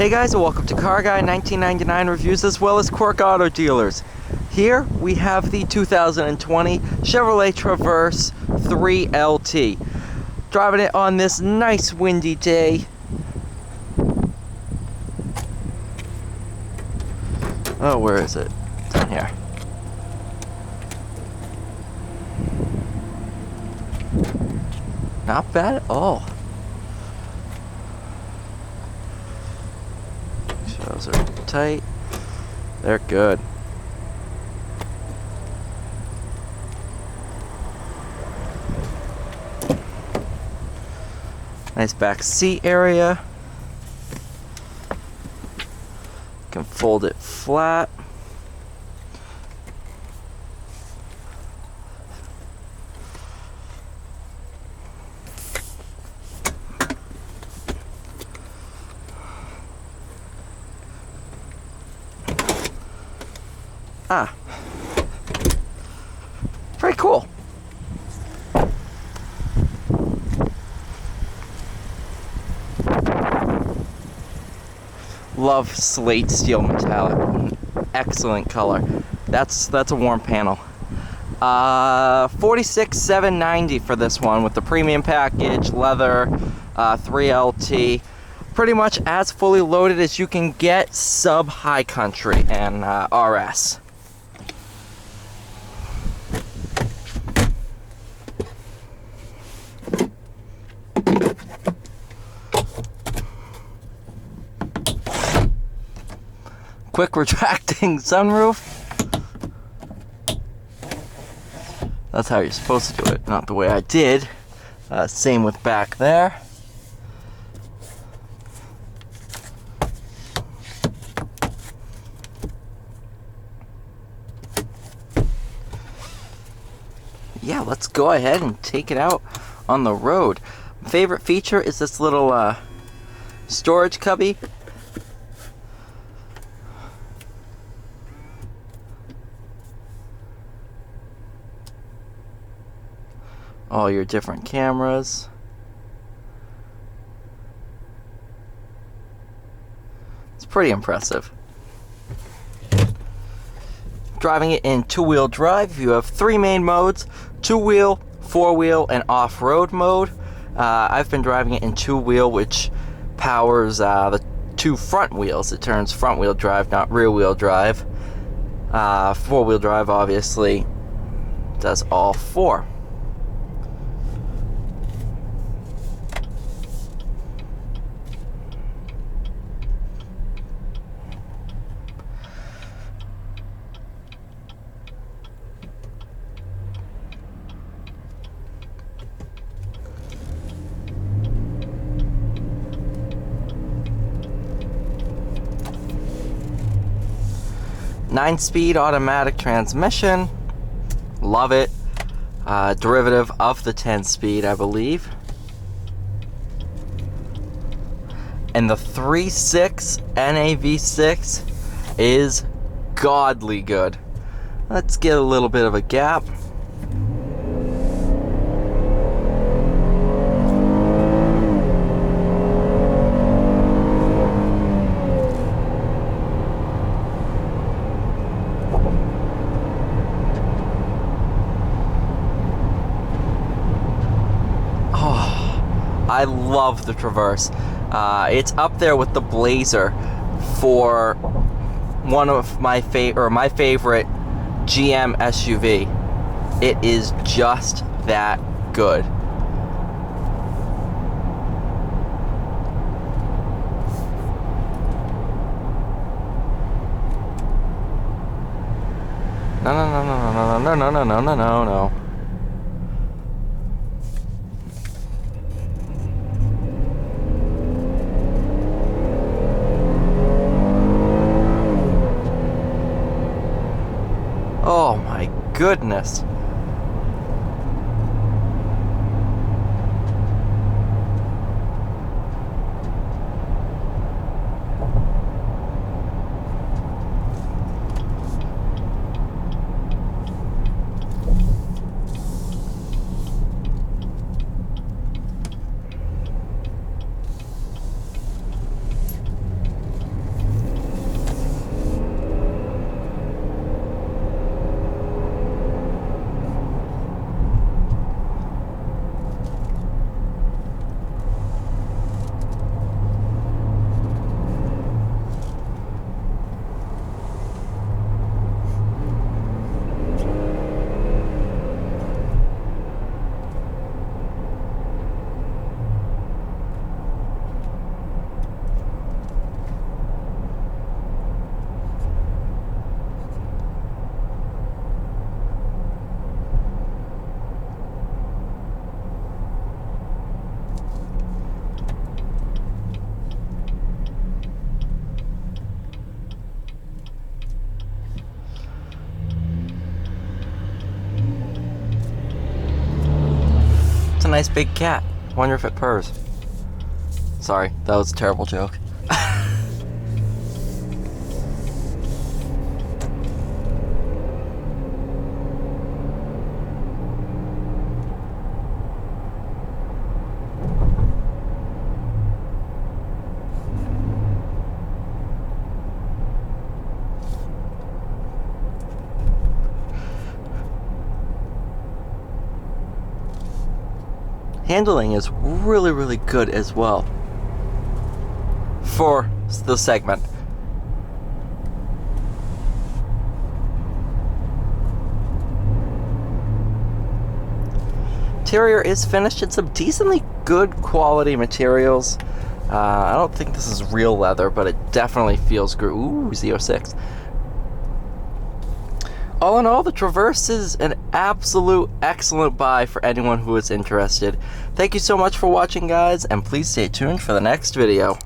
Hey guys, and welcome to Car Guy 1999 Reviews as well as Quirk Auto Dealers. Here we have the 2020 Chevrolet Traverse 3LT. Driving it on this nice windy day. Oh, where is it? Down here. Not bad at all. Those are tight. They're good. Nice back seat area. Can fold it flat. Very cool. Love slate steel metallic. Excellent color. That's a warm panel. $46,790 for this one with the premium package, leather, 3LT. Pretty much as fully loaded as you can get, sub high country and RS. Quick retracting sunroof. That's how you're supposed to do it, not the way I did. Same with back there. Yeah, let's go ahead and take it out on the road. My favorite feature is this little storage cubby. All your different cameras. It's pretty impressive. Driving it in two-wheel drive, you have three main modes: two-wheel, four-wheel, and off-road mode. I've been driving it in two-wheel, which powers the two front wheels. It turns front-wheel drive, not rear-wheel drive. Four-wheel drive, obviously, does all four. Nine-speed automatic transmission. Love it. Derivative of the 10-speed, I believe. And the 3.6 NAV6 is godly good. Let's get a little bit of a gap. I love the Traverse. It's up there with the Blazer for one of my favorite GM SUV. It is just that good. No. Oh my goodness. nice big cat. Wonder if it purrs. Sorry, that was a terrible joke. Handling is really good as well for the segment. Interior is finished in some decently good quality materials. I don't think this is real leather, but it definitely feels good. Ooh, Z06. All in all, the Traverse is an absolute excellent buy for anyone who is interested. Thank you so much for watching, guys, and please stay tuned for the next video.